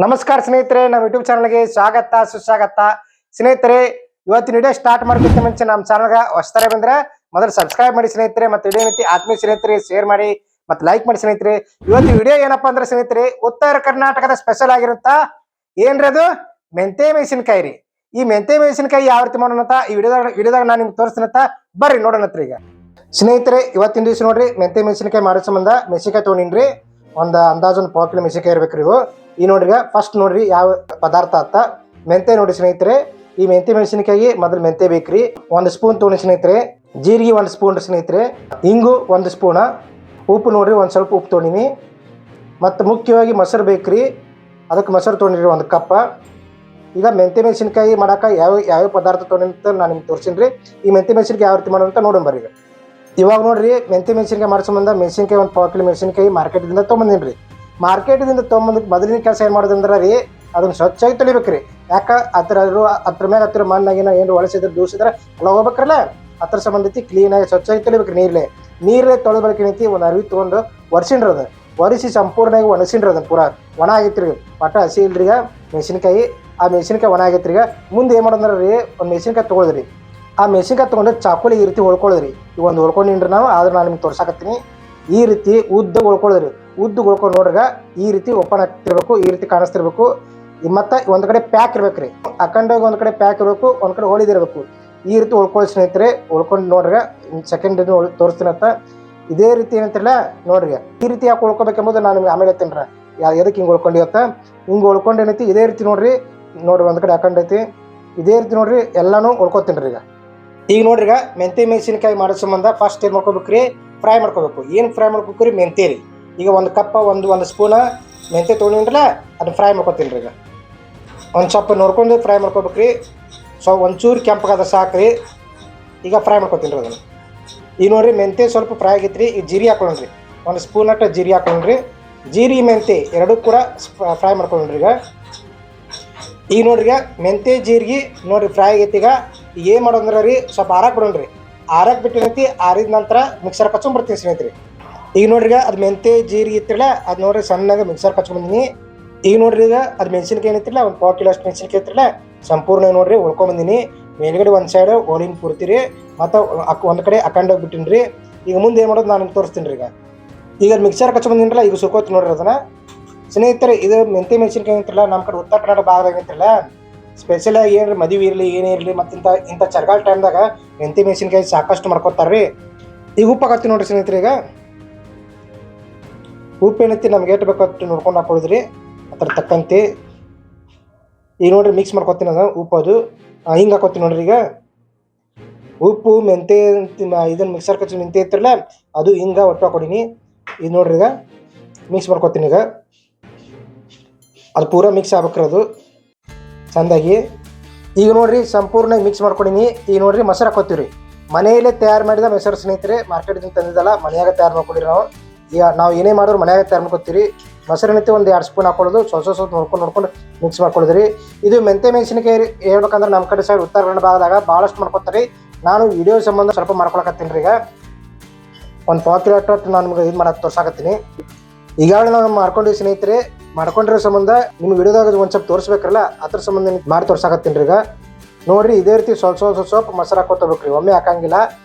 ನಮಸ್ಕಾರ ಸ್ನೇಹಿತರೆ, ನಮ್ಮ ಯೂಟ್ಯೂಬ್ ಚಾನಲ್ಗೆ ಸ್ವಾಗತ ಸುಸ್ವಾಗತ. ಸ್ನೇಹಿತರೆ, ಇವತ್ತಿನ ವಿಡಿಯೋ ಸ್ಟಾರ್ಟ್ ಮಾಡೋದಕ್ಕೆ ಮುಂಚೆ ನಮ್ಮ ಚಾನಲ್ಗೆ ಹೊಸತಾರೆ ಬಂದ್ರೆ ಮೊದಲು ಸಬ್ಸ್ಕ್ರೈಬ್ ಮಾಡಿ ಸ್ನೇಹಿತರೆ. ಮತ್ತು ವಿಡಿಯೋ ನೀತಿ ಆತ್ಮೀಯ ಸ್ನೇಹಿತರೆ ಶೇರ್ ಮಾಡಿ ಮತ್ತು ಲೈಕ್ ಮಾಡಿ ಸ್ನೇಹಿತರೆ. ಇವತ್ತು ವಿಡಿಯೋ ಏನಪ್ಪಾ ಅಂದ್ರೆ ಸ್ನೇಹಿತರೆ, ಉತ್ತರ ಕರ್ನಾಟಕದ ಸ್ಪೆಷಲ್ ಆಗಿರುತ್ತಾ ಏನ್ರಿ ಅದು ಮೆಂತೆ ಮೆಣಸಿನಕಾಯಿ ರೀ. ಈ ಮೆಂತೆ ಮೆಣಸಿನಕಾಯಿ ಯಾವ ರೀತಿ ಮಾಡೋಣ ಅಂತ ಈ ವಿಡಿಯೋದಾಗ ನಾನು ನಿಮ್ಗೆ ತೋರಿಸ್ತೀನಂತ ಬರ್ರಿ ನೋಡೋಣತ್ರ. ಈಗ ಸ್ನೇಹಿತರೆ, ಇವತ್ತಿನ ದಿವಸ ನೋಡ್ರಿ ಮೆಂತೆ ಮೆಣಸಿನಕಾಯಿ ಮಾಡೋ ಸಂಬಂಧ ಮೆಣಸಿನಕಾಯಿ ತೊಗೊಂಡಿನ್ರಿ. ಒಂದು ಅಂದಾಜು 1 ಕಿಲೋ ಮೆಣಸಿನಕಾಯಿ ಇರ್ಬೇಕ್ರಿ ಇವು. ಈ ನೋಡ್ರಿ ಫಸ್ಟ್ ನೋಡ್ರಿ ಯಾವ ಪದಾರ್ಥ ಅಂತ ಮೆಂತೆ ನೋಡಿ ಸ್ನೇಹಿತರೆ. ಈ ಮೆಂತೆ ಮೆಣಸಿನಕಾಯಿ ಮೊದಲು ಮೆಂತೆ ಬೇಕ್ರಿ. 1 ಸ್ಪೂನ್ ತೊಗೊಂಡು ಸ್ನೇಹಿತರೆ. ಜೀರಿಗೆ 1 ಸ್ಪೂನ್ ಸ್ನೇಹಿತರೆ. ಇಂಗು 1 ಸ್ಪೂನ. ಉಪ್ಪು ನೋಡ್ರಿ ಒಂದು ಸ್ವಲ್ಪ ಉಪ್ಪು ತೊಗೊಂಡಿನಿ. ಮತ್ತು ಮುಖ್ಯವಾಗಿ ಮೊಸರು ಬೇಕ್ರಿ. ಅದಕ್ಕೆ ಮೊಸರು ತೊಗೊಂಡಿರಿ 1 ಕಪ್ಪ. ಈಗ ಮೆಂತೆ ಮೆಣಸಿನಕಾಯಿ ಮಾಡಕ್ಕೆ ಯಾವ ಪದಾರ್ಥ ತೊಗೊಂಡಿಂತ ನಾನು ನಿಮ್ಗೆ ತೋರಿಸಿನಿ ರೀ. ಈ ಮೆಂತೆ ಮೆಣಸಿನಕಾಯಿ ಯಾವ ರೀತಿ ಮಾಡೋದಂತ ನೋಡೋಣ ಬರ್ರಿ. ಇವಾಗ ನೋಡ್ರಿ ಮೆಂತೆ ಮೆಣಸಿನಕಾಯಿ ಮಾಡೋ ಸಂಬಂಧ ಮೆಣಸಿನಕಾಯಿ 1 ಪಾವು ಕಿಲೋ ಮೆಣಸಿನಕಾಯಿ ಮಾರ್ಕೆಟಿಂದ ತೊಗೊಂಬಂದಿನಿ ರೀ. ಮಾರ್ಕೆಟಿಂದ ತೊಗೊಂಬಂದಕ್ಕೆ ಮೊದಲಿನ ಕೆಲಸ ಏನು ಮಾಡೋದಂದ್ರೆ ರೀ, ಅದನ್ನು ಸ್ವಚ್ಛಾಗಿ ತೊಳಿಬೇಕ್ರಿ. ಯಾಕೆ ಅದ್ರ ಮ್ಯಾಗ ಹತ್ತಿರ ಮಣ್ಣಾಗಿನ ಏನು ಒಳಸಿದ್ರೆ ದೂಸಿದ್ರೆ ಎಲ್ಲ ಹೋಗ್ಬೇಕ್ರಲ್ಲ, ಅದ್ರ ಸಂಬಂಧಿಸಿ ಕ್ಲೀನಾಗಿ ಸ್ವಚ್ಛಾಗಿ ತೊಳಿಬೇಕ್ರಿ. ನೀರೇ ತೊಳೆದ ಬಳಿಕ ಏನೈತಿ ಒಂದು ಅರಿವಿ ತೊಗೊಂಡು ಒರೆಸಿನ್ರಿ. ಅದು ಒರೆಸಿ ಸಂಪೂರ್ಣವಾಗಿ ಒಣಸಿನ್ರಿ. ಅದನ್ನು ಪೂರ ಒಣ ಆಗೈತ್ರಿ. ಒಟ್ಟ ಹಸಿ ಇಲ್ರಿ. ಈಗ ಮೆಣಸಿನಕಾಯಿ ಆ ಮೆಣಸಿನಕಾಯಿ ಒಣ ಆಗೈತ್ರಿ. ಈಗ ಮುಂದೆ ಏನು ಮಾಡೋದ್ರೆ ರೀ, ಒಂದು ಮೆಣಸಿನಕಾಯಿ ತೊಗೊಳ್ದ್ರಿ. ಆ ಮೆಣಸಿನಕಾಯಿ ತೊಗೊಂಡು ಚಾಕುಲಿ ಈ ರೀತಿ ಹೊಳ್ಕೊಳ್ಳೋದ್ರಿ. ಈಗ ಒಂದು ಹೊಳ್ಕೊಂಡಿನ್ರಿ ನಾವು, ಆದ್ರೆ ನಾನು ನಿಮ್ಗೆ ತೋರ್ಸಾಕತ್ತೀನಿ. ಈ ರೀತಿ ಉದ್ದ ಹೊಳ್ಕೊಳ್ಳೋದ್ರಿ. ಉದ್ದ ಹೊಳ್ಕೊಂಡು ನೋಡ್ರಿ ಈ ರೀತಿ ಓಪನ್ ಆಗ್ತಿರ್ಬೇಕು, ಈ ರೀತಿ ಕಾಣಿಸ್ತಿರ್ಬೇಕು. ಮತ್ತು ಒಂದು ಕಡೆ ಪ್ಯಾಕ್ ಇರ್ಬೇಕ್ರಿ. ಅಖಂಡವಾಗಿ ಒಂದು ಕಡೆ ಪ್ಯಾಕ್ ಇರಬೇಕು, ಒಂದು ಕಡೆ ಹೊಳಿದಿರ್ಬೇಕು. ಈ ರೀತಿ ಹೊಳ್ಕೊಳ್ಳಿ ಸ್ನೇಹಿತರೆ. ಹೊಳ್ಕೊಂಡು ನೋಡ್ರಿ ಸೆಕೆಂಡ್ ತೋರಿಸ್ತೀನಿ ಅಂತ. ಇದೇ ರೀತಿ ಏನಂತಿಲ್ಲ ನೋಡ್ರಿ, ಈ ರೀತಿ ಯಾಕೆ ಹೊಳ್ಕೊಬೇಕೆಂಬುದು ನಾನು ನಿಮ್ಗೆ ಆಮೇಲೆ ಹೇಳ್ತೀನಿ. ಎದಕ್ಕೆ ಹಿಂಗೆ ಹೊಳ್ಕೊಂಡಿವತ್ತ ಹಿಂಗೆ ಹೊಳ್ಕೊಂಡು ಏನೈತಿ ಇದೇ ರೀತಿ ನೋಡ್ರಿ. ಒಂದು ಕಡೆ ಹಾಕೊಂಡೈತಿ. ಇದೇ ರೀತಿ ನೋಡ್ರಿ ಎಲ್ಲಾನು ಹೊಳ್ಕೊತೀನಿ ರೀ. ಈಗ ನೋಡ್ರಿ ಮೆಂತೆ ಮೆಣಸಿನಕಾಯಿ ಮಾಡೋ ಸಂಬಂಧ ಫಸ್ಟ್ ಏನು ಮಾಡ್ಕೋಬೇಕ್ರಿ, ಫ್ರೈ ಮಾಡ್ಕೋಬೇಕು. ಏನು ಫ್ರೈ ಮಾಡ್ಕೋಬೇಕ್ರಿ, ಮೆಂತೆ ರೀ. ಈಗ 1 ಕಪ್ಪ ಒಂದು ಸ್ಪೂನ ಮೆಂತೆ ತೊಗೊಂಡಿರಲ್ಲ, ಅದನ್ನ ಫ್ರೈ ಮಾಡ್ಕೊತೀನಿ ರೀ. ಈಗ ಒಂದು ಸ್ವಲ್ಪ ನೋಡ್ಕೊಂಡು ಫ್ರೈ ಮಾಡ್ಕೋಬೇಕ್ರಿ. ಒಂಚೂರು ಕೆಂಪಗಾದ ಸಾಕ್ರಿ. ಈಗ ಫ್ರೈ ಮಾಡ್ಕೊತೀನಿ ರೀ ಅದನ್ನು. ಈಗ ನೋಡ್ರಿ ಮೆಂತೆ ಸ್ವಲ್ಪ ಫ್ರೈ ಆಗೈತ್ರಿ. ಈಗ ಜೀರಿಗೆ ಹಾಕೊಂಡ್ರಿ 1 ಸ್ಪೂನ್ ಅಷ್ಟು ಜೀರಿಗೆ ಹಾಕೊಂಡ್ರಿ. ಜೀರಿಗೆ ಮೆಂತೆ ಎರಡೂ ಕೂಡ ಫ್ರೈ ಮಾಡ್ಕೊಂಡ್ರಿ. ಈಗ ನೋಡ್ರಿ ಮೆಂತೆ ಜೀರಿಗೆ ನೋಡ್ರಿ ಫ್ರೈ ಆಗೈತಿ. ಈಗ ಏನು ಮಾಡೋದಂದ್ರೆ ರೀ, ಸ್ವಲ್ಪ ಆರಾಕ್ ಬಿಡೋಣ್ರಿ. ಆರಾಕ್ ಬಿಟ್ಟಿನೈತಿ. ಆರಿದ ನಂತರ ಮಿಕ್ಸರ್ ಕಚ್ಕೊಂಡ್ಬರ್ತೀನಿ ಸ್ನೇಹಿತರೆ. ಈಗ ನೋಡ್ರಿ ಅದು ಮೆಂತೆ ಜೀರಿಗೆ ಇತ್ತಿರಲ್ಲ, ಅದು ನೋಡ್ರಿ ಸಣ್ಣಗೆ ಮಿಕ್ಸರ್ ಕಚ್ಕೊಂಡ್ಬಂದಿನಿ. ಈಗ ನೋಡ್ರಿ ಅದು ಮೆಣಸಿನಕಾಯಿ ಏನೈತಿರಲ್ಲ, 1 ಪಾವು ಕಿಲೋ ಅಷ್ಟು ಮೆಣಸಿನಕಾಯಿ ಇತ್ತಿರಲ್ಲ, ಸಂಪೂರ್ಣ ನೋಡ್ರಿ ಉಳ್ಕೊಂಬಂದಿನಿ. ಮೇಲ್ಗಡೆ ಒಂದು ಸೈಡ್ ಹೋಳಿನ ಪೂರ್ತಿರಿ, ಮತ್ತು ಒಂದು ಕಡೆ ಹಾಕೊಂಡೋಗಿ ಬಿಟ್ಟಿನಿ ರೀ. ಈಗ ಮುಂದೆ ಏನು ಮಾಡೋದು ನಾನು ನಿಮ್ಗೆ ತೋರಿಸ್ತೀನಿ ರೀ. ಈಗ ಮಿಕ್ಸರ್ ಕಚ್ಕೊಂಬಂದಿನಲ್ಲ, ಈಗ ಸುರ್ಕೋತಿ ನೋಡ್ರಿ ಅದನ್ನು ಸ್ನೇಹಿತರೆ. ಇದು ಮೆಂತೆ ಮೆಣಸಿನಕಾಯಿ ಅಂತಿರಲ್ಲ, ನಮ್ಮ ಕಡೆ ಉತ್ತರ ಕರ್ನಾಟಕ ಭಾಗದಾಗ ಅಂತಿರಲ್ಲ, ಸ್ಪೆಷಲಾಗಿ ಏನ್ರಿ ಮದುವೆ ಇರಲಿ ಏನೇ ಇರಲಿ ಮತ್ತು ಇಂಥ ಚಳಿಗಾಲ ಟೈಮ್ದಾಗ ಮೆಂತೆ ಮೆಣಸಿನಕಾಯಿ ಸಾಕಷ್ಟು ಮಾಡ್ಕೊತಾರೆ ರೀ. ಈಗ ಉಪ್ಪು ಹಾಕತ್ತೀನಿ ನೋಡ್ರಿ ಸ್ನೇಹಿತರೆ. ಈಗ ಉಪ್ಪು ಏನೈತಿ ನಮ್ಗೆ ಎಷ್ಟು ಬೇಕಷ್ಟು ನೋಡ್ಕೊಂಡು ಹಾಕೊಳ್ಳೋದ್ರಿ ಅದ್ರ ತಕ್ಕಂತೆ. ಈಗ ನೋಡ್ರಿ ಮಿಕ್ಸ್ ಮಾಡ್ಕೊತೀನಿ ಅದು ಉಪ್ಪು. ಅದು ಹಿಂಗೆ ಹಾಕೋತೀನಿ ನೋಡ್ರಿ. ಈಗ ಉಪ್ಪು ಮೆಂತೆ ಇದನ್ನು ಮಿಕ್ಸರ್ ಕಚ್ಚಿ ಮೆಂತೆ ಇರ್ತಿರಲ್ಲ, ಅದು ಹಿಂಗೆ ಒಟ್ಟು ಹಾಕೊಡೀನಿ. ಇದು ನೋಡ್ರಿ ಈಗ ಮಿಕ್ಸ್ ಮಾಡ್ಕೊತೀನಿ. ಈಗ ಅದು ಪೂರ ಮಿಕ್ಸ್ ಆಗ್ಬೇಕ್ರಿ ಅದು ಚೆಂದಾಗಿ. ಈಗ ನೋಡ್ರಿ ಸಂಪೂರ್ಣ ಮಿಕ್ಸ್ ಮಾಡ್ಕೊಡೀನಿ. ಈಗ ನೋಡ್ರಿ ಮೊಸರು ಹಾಕೋತೀವಿ ರೀ. ಮನೆಯಲ್ಲೇ ತಯಾರು ಮಾಡಿದ ಮೊಸರು ಸ್ನೇಹಿತರೆ. ಮಾರ್ಕೆಟಿಂದ ತಂದಿದ್ದಲ್ಲ, ಮನೆಯಾಗ ತಯಾರು ಮಾಡ್ಕೊಂಡಿರಿ ನಾವು. ಈಗ ನಾವು ಏನೇ ಮಾಡಿದ್ರು ಮನೆಯಾಗ ತಯಾರು ಮಾಡ್ಕೊತೀವಿ. ಮೊಸರು ಏನೈತಿ 1-2 ಸ್ಪೂನ್ ಹಾಕೊಳ್ಳೋದು, ಸ್ವಲ್ಪ ನೋಡ್ಕೊಂಡು ಮಿಕ್ಸ್ ಮಾಡ್ಕೊಳ್ಳೋದ್ರಿ. ಇದು ಮೆಂತೆ ಮೆಣಸಿನಕಾಯಿ ಹೇಳ್ಬೇಕಂದ್ರೆ ನಮ್ಮ ಕಡೆ ಸೈಡ್ ಉತ್ತರ ಕನ್ನಡ ಭಾಗದಾಗ ಭಾಳಷ್ಟು ಮಾಡ್ಕೊತಾರೆ. ನಾನು ವಿಡಿಯೋ ಸಂಬಂಧ ಸ್ವಲ್ಪ ಮಾಡ್ಕೊಳಕತ್ತೀನಿ ರೀ. ಈಗ 1 ಪಾವು ಕಿಲೋ ಅಷ್ಟು ನಾನು ನಿಮ್ಗೆ ಇದು ಮಾಡೋದು ತೋರ್ಸಾಕತ್ತೀನಿ. ಈಗಾಗಲೇ ನಾವು ಮಾಡ್ಕೊಂಡಿವಿ ಸ್ನೇಹಿತರೆ. ಮಾಡ್ಕೊಂಡಿರೋ ಸಂಬಂಧ ನಿಮ್ಗೆ ವಿಡಿಯೋದಾಗ ಒಂದು ಸ್ವಲ್ಪ ತೋರಿಸ್ಬೇಕಲ್ಲ, ಅದ್ರ ಸಂಬಂಧ ಮಾಡಿ ತೋರ್ಸಾಕತ್ತೀನಿ ರೀ. ಈಗ ನೋಡಿರಿ ಇದೇ ರೀತಿ ಸ್ವಲ್ಪ ಮೊಸರು ಹಾಕೋತಬೇಕ್ರಿ. ಒಮ್ಮೆ ಹಾಕಂಗಿಲ್ಲ.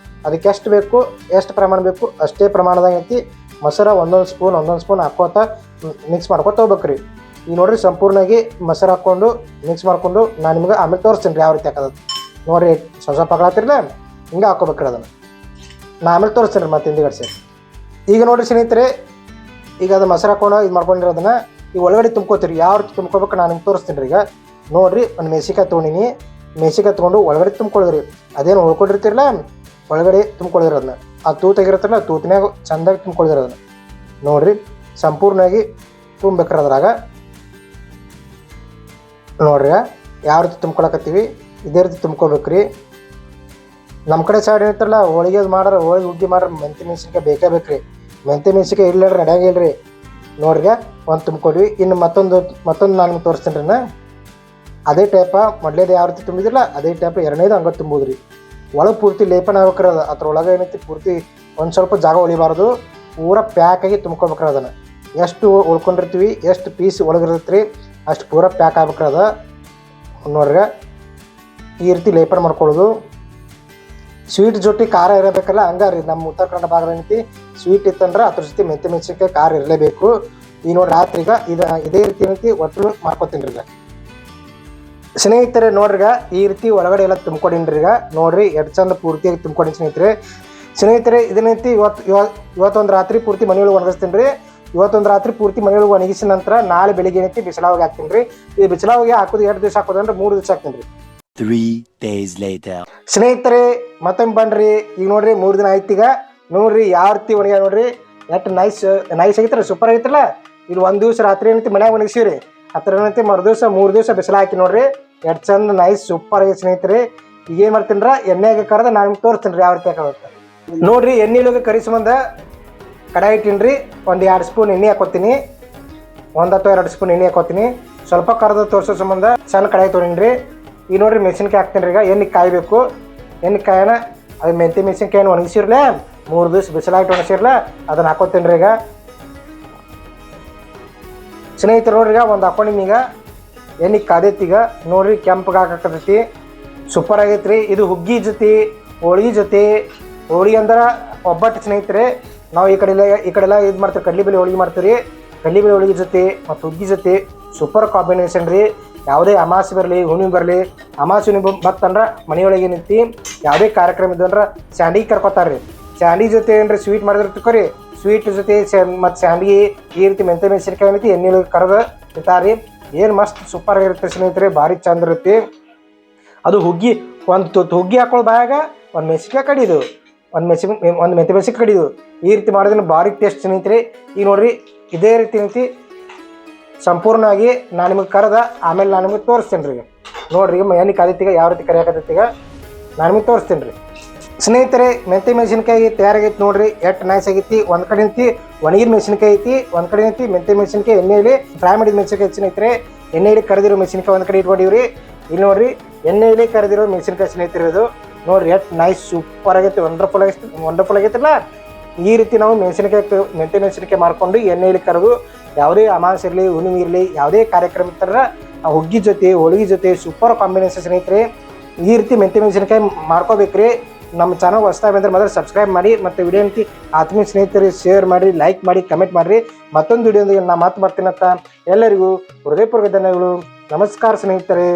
ಅದಕ್ಕೆ ಎಷ್ಟು ಬೇಕು, ಎಷ್ಟು ಪ್ರಮಾಣ ಬೇಕು ಅಷ್ಟೇ ಪ್ರಮಾಣದಾಗ ಐತಿ ಮೊಸರು. ಒಂದೊಂದು ಸ್ಪೂನ್ ಹಾಕೋತ ಮಿಕ್ಸ್ ಮಾಡ್ಕೊತ ಹೋಗ್ಬೇಕ್ರಿ. ಈಗ ನೋಡಿರಿ ಸಂಪೂರ್ಣವಾಗಿ ಮೊಸರು ಹಾಕ್ಕೊಂಡು ಮಿಕ್ಸ್ ಮಾಡಿಕೊಂಡು ನಾನು ನಿಮ್ಗೆ ಆಮೇಲೆ ತೋರಿಸ್ತೀನಿ ರೀ ಯಾವ ರೀತಿ ಹಾಕೋದು. ನೋಡಿರಿ ಸ್ವಲ್ಪ ಹಾಕ್ಲತ್ತಿರಲ್ಲ, ಹಿಂಗೆ ಹಾಕೋಬೇಕ್ರಿ. ಅದನ್ನು ನಾ ಆಮೇಲೆ ತೋರಿಸ್ತೀನಿ ರೀ ಮತ್ತೆ ಹಿಂದಿಗಡೆ ಸೇರಿ. ಈಗ ನೋಡಿರಿ ಸ್ನೇಹಿತರೆ, ಈಗ ಅದು ಮೊಸರು ಹಾಕೊಂಡು ಇದು ಮಾಡ್ಕೊಂಡಿರೋದನ್ನ ಈಗ ಒಳಗಡೆ ತುಂಬ್ಕೋತೀರಿ. ಯಾವ ರೀತಿ ತುಂಬ್ಕೋಬೇಕು ನಾನು ನಿಮ್ಗೆ ತೋರಿಸ್ತೀನಿ ರೀ. ಈಗ ನೋಡಿರಿ ಒಂದು ಮೆಣಸಿನಕಾಯಿ ತೊಗೊಂಡಿನಿ. ಮೆಣಸಿನಕಾಯಿ ತೊಗೊಂಡು ಒಳಗಡೆ ತುಂಬ್ಕೊಳ್ಳೋದ್ರಿ. ಅದೇನು ಉಳ್ಕೊಂಡಿರ್ತಿರಲ್ಲ ಒಳಗಡೆ ತುಂಬ್ಕೊಳ್ಳಿದ್ರು. ಅದನ್ನ ಆ ತೂತಾಗಿರುತ್ತಲ್ಲ, ತೂತಿನಾಗ ಚೆಂದಾಗಿ ತುಂಬ್ಕೊಳ್ಳಿದ್ರು. ಅದನ್ನು ನೋಡಿರಿ ಸಂಪೂರ್ಣವಾಗಿ ತುಂಬ್ಬೇಕ್ರಿ. ಅದ್ರಾಗ ನೋಡ್ರಿ ಯಾವ ರೀತಿ ತುಂಬ್ಕೊಳಕತ್ತೀವಿ ಇದೇ ರೀತಿ ತುಂಬ್ಕೋಬೇಕ್ರಿ. ನಮ್ಮ ಕಡೆ ಸೈಡ್ ಏನೈತಲ್ಲ, ಹೋಳಿಗೆ ಹುಗ್ಗಿ ಮಾಡ್ರೆ ಮೆಂತೆ ಮೆಣಸಿನ್ಕಾಯಿ ಬೇಕೇ ಬೇಕ್ರಿ. ಮೆಂತೆ ಮೆಣಸಿನ್ಕಾಯಿ ಇರ್ಲಿಲ್ರಿ ನಡೆಯಂಗಿಲ್ರಿ. ನೋಡ್ರಿ ಒಂದು ತುಂಬ್ಕೊಡ್ವಿ. ಇನ್ನು ಮತ್ತೊಂದು ನಾನು ತೋರಿಸ್ತೀನಿ ರೀ. ಅದೇ ಟೈಪ ಮೊದಲೇದು ಯಾವ ರೀತಿ ತುಂಬಿದಿರಲ್ಲ ಅದೇ ಟೈಪ್ ಎರಡನೇದು ಹಂಗೆ ತುಂಬೋದ್ರಿ. ಒಳಗೆ ಪೂರ್ತಿ ಲೇಪನ ಆಗ್ಬೇಕ್ರಿ. ಅದು ಅದ್ರೊಳಗೆ ಏನೈತಿ ಪೂರ್ತಿ ಒಂದು ಸ್ವಲ್ಪ ಜಾಗ ಉಳಿಬಾರ್ದು. ಪೂರ ಪ್ಯಾಕಾಗಿ ತುಂಬ್ಕೊಬೇಕ್ರಿ. ಅದನ್ನು ಎಷ್ಟು ಉಳ್ಕೊಂಡಿರ್ತೀವಿ, ಎಷ್ಟು ಪೀಸ್ ಒಳಗಿರ್ತೈತೆ ರೀ ಅಷ್ಟು ಪೂರ ಪ್ಯಾಕ್ ಆಗ್ಬೇಕ್ರಿ ಅದು ನೋಡ್ರಿ. ಈ ರೀತಿ ಲೇಪನ ಮಾಡ್ಕೊಳ್ಳೋದು. ಸ್ವೀಟ್ ಜೊತೆ ಖಾರ ಇರಬೇಕಲ್ಲ, ಹಂಗಾರಿ ನಮ್ಮ ಉತ್ತರ ಕನ್ನಡ ಭಾಗದಲ್ಲಿ ಸ್ವೀಟ್ ಇತ್ತಂದ್ರೆ ಅದ್ರ ಜೊತೆ ಮೆಂತೆ ಮೆಣಸಿನ್ಕಾಯಿ ಖಾರ ಇರಲೇಬೇಕು. ಈ ನೋಡಿ ರಾತ್ರಿ ಈಗ ಇದೇ ರೀತಿ ಒಟ್ಟು ಮಾಡ್ಕೊತೀನಿ ಈಗ ಸ್ನೇಹಿತರೆ. ನೋಡ್ರಿಗ ಈ ರೀತಿ ಒಳಗಡೆ ಎಲ್ಲ ತುಂಬ್ಕೊಂಡಿನ್ರಿ. ಈಗ ನೋಡ್ರಿ ಎಷ್ಟು ಚಂದ ಪೂರ್ತಿಯಾಗಿ ತುಂಬ್ಕೊಂಡಿನಿ ಸ್ನೇಹಿತರೆ. ಇದನ್ನೈತಿ ಇವತ್ತೊಂದು ರಾತ್ರಿ ಪೂರ್ತಿ ಮನೆಯೊಳಗೆ ಒಣಗಿಸ್ತೀನಿ ರೀ. ಇವತ್ತೊಂದು ರಾತ್ರಿ ಪೂರ್ತಿ ಮನೆಯೊಳಗೆ ಒಣಗಿಸಿದ ನಂತರ ನಾಳೆ ಬೆಳಿಗ್ಗೆ ಏನೈತಿ ಬಿಸಿಲಾವಾಗಿ ಹಾಕ್ತೀನಿ ರೀ. ಈ ಬಿಸಿಲಾವಾಗಿ ಹಾಕೋದು 2 ದಿವಸ ಹಾಕೋದಂದ್ರೆ 3 ದಿವಸ ಹಾಕ್ತೀನಿ ರೀ. 3 days later. ಸ್ನೇಹಿತರೆ ಮತ್ತೊಮ್ಮೆ ಬನ್ರಿ. ಈಗ ನೋಡ್ರಿ 3 ದಿನ ಆಯ್ತು. ಈಗ ನೋಡ್ರಿ ಯಾವ ರೀತಿ ಒಣಗ್ಯಾವ ನೋಡ್ರಿ. ಎಷ್ಟು ನೈಸ್ ಆಗೈತ್ರಲ್ಲ, ಸೂಪರ್ ಆಗೈತ್ರಲ್ಲ. ಇದು 1 ದಿವಸ ರಾತ್ರಿ ಏನೈತಿ ಮನ್ಯಾಗ ಒಣಗಿಸಿವ್ರಿ. ಹತ್ರ ಏನೈತಿ ಮರುದಿವಸ 3 ದಿವಸ ಬಿಸಿಲ ಹಾಕಿ ನೋಡ್ರಿ. ಎಷ್ಟು ಚಂದ ನೈಸ್ ಸೂಪರ್ ಆಗೈತೆ ಸ್ನೇಹಿತರೆ. ಈಗ ಏನು ಮಾಡ್ತೀನಿ ಎಣ್ಣೆಗೆ ಕರೆದ ನಾನು ನಿಮ್ಗೆ ತೋರಿಸ್ತೀನಿ ರೀ ಯಾವ ರೀತಿ ಹಾಕೋಬೇಕು ನೋಡ್ರಿ. ಎಣ್ಣೆಲೋಗಿ ಕರಿಸ್ಬಂದ ಕಡಾಯಿ ಇಟ್ಟಿನ್ರಿ. 1-2 ಸ್ಪೂನ್ ಎಣ್ಣೆ ಹಾಕೋತೀನಿ. 1 ಅಥವಾ 2 ಸ್ಪೂನ್ ಎಣ್ಣೆ ಹಾಕೋತೀನಿ. ಸ್ವಲ್ಪ ಕರೆದ ತೋರಿಸೋ ಸಂಬಂಧ ಸಣ್ಣ ಕಡಾಯಿ ತೊಗೊಂಡ್ರಿ. ಈಗ ನೋಡ್ರಿ ಮೆಣಸಿನ್ಕಾಯಿ ಹಾಕ್ತೀನಿ ರೀ. ಈಗ ಎಣ್ಣೆ ಕಾಯಬೇಕು. ಎಣ್ಣೆ ಕಾಯನ ಅದು ಮೆಂತೆ ಮೆಣಸಿನ್ಕಾಯಿನ ಒಣಗಿಸಿರ್ಲೆ 3 ದಿವಸ ಬಿಸಿಲಾಗಿ ಒಣಗಿಸಿರ್ಲ ಅದನ್ನು ಹಾಕೋತೀನಿ ರೀ. ಈಗ ಸ್ನೇಹಿತರು ನೋಡ್ರಿ ಈಗ ಒಂದು ಹಾಕೊಂಡಿನಿ. ಈಗ ಎಣ್ಣೆ ಕಾದೈತಿ. ಈಗ ನೋಡ್ರಿ ಕೆಂಪಗೆ ಹಾಕತೈತಿ. ಸೂಪರ್ ಆಗೈತೆ ರೀ. ಇದು ಹುಗ್ಗಿ ಜೊತೆ ಹೋಳಿಗೆ ಜೊತೆ, ಹೋಳಿಗೆ ಅಂದ್ರೆ ಒಬ್ಬಟ್ಟು ಸ್ನೇಹಿತರೆ. ನಾವು ಈ ಕಡೆಲ್ಲ ಇದು ಮಾಡ್ತೀವಿ, ಕಡ್ಲಿಬೇಳೆ ಹೋಳಿಗೆ ಮಾಡ್ತೀವಿ. ಕಡ್ಲಿಬೇಳೆ ಹೋಳಿಗೆ ಜೊತೆ ಮತ್ತು ಹುಗ್ಗಿ ಜೊತೆ ಸೂಪರ್ ಕಾಂಬಿನೇಷನ್ ರೀ. ಯಾವುದೇ ಅಮಾಸೆ ಬರಲಿ ಹುಣ್ಣಿಮೆ ಬರಲಿ, ಅಮಾಸೆ ಹುಣ್ಣಿಮೆ ಬತ್ತಂದ್ರೆ ಮನೆಯೊಳಗೆ ನಿಂತು ಯಾವುದೇ ಕಾರ್ಯಕ್ರಮ ಇದ್ದಂದ್ರೆ ಸ್ಯಾಂಡಿಗೆ ಕರ್ಕೊತಾರೆ ರೀ. ಸ್ಯಾಂಡಿ ಜೊತೆ ಏನ್ರಿ ಸ್ವೀಟ್ ಮಾಡಿದ್ರೆ ತಿಳ್ಕೊರಿ. ಸ್ವೀಟ್ ಜೊತೆ ಮತ್ತು ಸ್ಯಾಂಡಿಗೆ ಈ ರೀತಿ ಮೆಂತೆ ಮೆಣಸಿನ್ಕಾಯಿ ಏನೈತಿ ಎಣ್ಣೆಗೆ ಕರೆದು ಇರ್ತಾರೆ. ಏನು ಮಸ್ತ್ ಸೂಪರ್ ಆಗಿರುತ್ತೆ ಸ್ನೇಹಿತರೆ. ಭಾರಿ ಚಂದ ಇರುತ್ತೆ ಅದು. ಹುಗ್ಗಿ ಒಂದು ಹುಗ್ಗಿ ಹಾಕೊಳ್ಳೋ ಬಾಯಾಗ ಒಂದು ಮೆಣಸಿನ್ಕಾಯಿ ಕಡಿದು, ಒಂದು ಮೆಂತೆ ಮೆಣಸಿನ್ಕಾಯಿ ಕಡಿದು ಈ ರೀತಿ ಮಾಡೋದನ್ನ ಭಾರಿ ಟೇಸ್ಟ್ ಸ್ನೇಹಿತರೆ. ಈಗ ನೋಡ್ರಿ ಇದೇ ರೀತಿ ಐತಿ ಸಂಪೂರ್ಣವಾಗಿ ನಾನು ನಿಮಗೆ ಕರೆದ ಆಮೇಲೆ ನಾನು ನಿಮಗೆ ತೋರಿಸ್ತೇನೆ ರೀ. ನೋಡ್ರಿ ಎಣ್ಣೆ ಕಾದೈತಿಗ ಯಾವ ರೀತಿ ಕರಿಯಾಕತ್ತೈತಿಗ ನಾನು ನಿಮಗೆ ತೋರಿಸ್ತೇನೆ ರೀ. ಸ್ನೇಹಿತರೆ ಮೆಂತೆ ಮೆಣಸಿನ್ಕಾಯಿ ತಯಾರಾಗೈತಿ ನೋಡ್ರಿ. ಎಷ್ಟು ನೈಸ್ ಆಗೈತಿ. ಒಂದು ಕಡೆ ನಿಂತು ಒಣಗಿದ ಮೆಣಸಿನ್ಕಾಯಿ ಐತಿ, ಒಂದು ಕಡೆ ನಿಂತು ಮೆಂತೆ ಮೆಣಸಿನ್ಕಾಯಿ ಎಣ್ಣೆಯಲ್ಲಿ ಫ್ರೈ ಮಾಡಿದ ಮೆಣಸಿನ್ಕಾಯಿ ಸ್ನೇಹಿತರೆ. ಎಣ್ಣೆಯಲ್ಲಿ ಕರೆದಿರೋ ಮೆಣಸಿನ್ಕಾಯಿ ಒಂದು ಕಡೆ ಇಟ್ಕೊಂಡಿವ್ರಿ. ಇಲ್ಲಿ ನೋಡ್ರಿ ಎಣ್ಣೆಯಲ್ಲಿ ಕರೆದಿರೋ ಮೆಣಸಿನ್ಕಾಯಿ ಸ್ನೇಹಿತರೆ. ಇದು ನೋಡ್ರಿ ಎಷ್ಟು ನೈಸ್ ಸೂಪರ್ ಆಗೈತಿ. ವಂಡರ್ಫುಲ್ ಆಗೈತಿಲ್ಲ. ಈ ರೀತಿ ನಾವು ಮೆಂತೆ ಮೆಣಸಿನ್ಕಾಯಿ ಮಾಡ್ಕೊಂಡು ಎಣ್ಣೆಯಲ್ಲಿ ಕರೆದು ಯಾವುದೇ ಅಮಾಸೆ ಇರಲಿ ಹುಣ್ಣಿಮೆ ಇರಲಿ ಯಾವುದೇ ಕಾರ್ಯಕ್ರಮ ಇರ್ತಾರ ಆ ಹುಗ್ಗಿ ಜೊತೆ ಹೋಳಿಗೆ ಜೊತೆ ಸೂಪರ್ ಕಾಂಬಿನೇಷನ್ ಸ್ನೇಹಿತರೆ. ಈ ರೀತಿ ಮೆಂತೆ ಮೆಣಸಿನ್ಕಾಯಿ ಮಾಡ್ಕೋಬೇಕ್ರಿ. ನಮ್ಮ ಚಾನಲ್ ಹೊಸದಾಗಿ ಬಂದರೆ ಮೊದಲು ಸಬ್ಸ್ಕ್ರೈಬ್ ಮಾಡಿ ಮತ್ತು ವಿಡಿಯೋ ಅಂತಿ ಆತ್ಮೀಯ ಸ್ನೇಹಿತರಿಗೆ ಶೇರ್ ಮಾಡಿ, ಲೈಕ್ ಮಾಡಿ, ಕಮೆಂಟ್ ಮಾಡಿರಿ. ಮತ್ತೊಂದು ವಿಡಿಯೋದೊಂದಿಗೆ ನಾನು ಮಾತು ಬರ್ತೀನಂತ ಎಲ್ಲರಿಗೂ ಹೃದಯಪೂರ್ವಕ ಧನ್ಯವಾದಗಳು. ನಮಸ್ಕಾರ ಸ್ನೇಹಿತರೆ.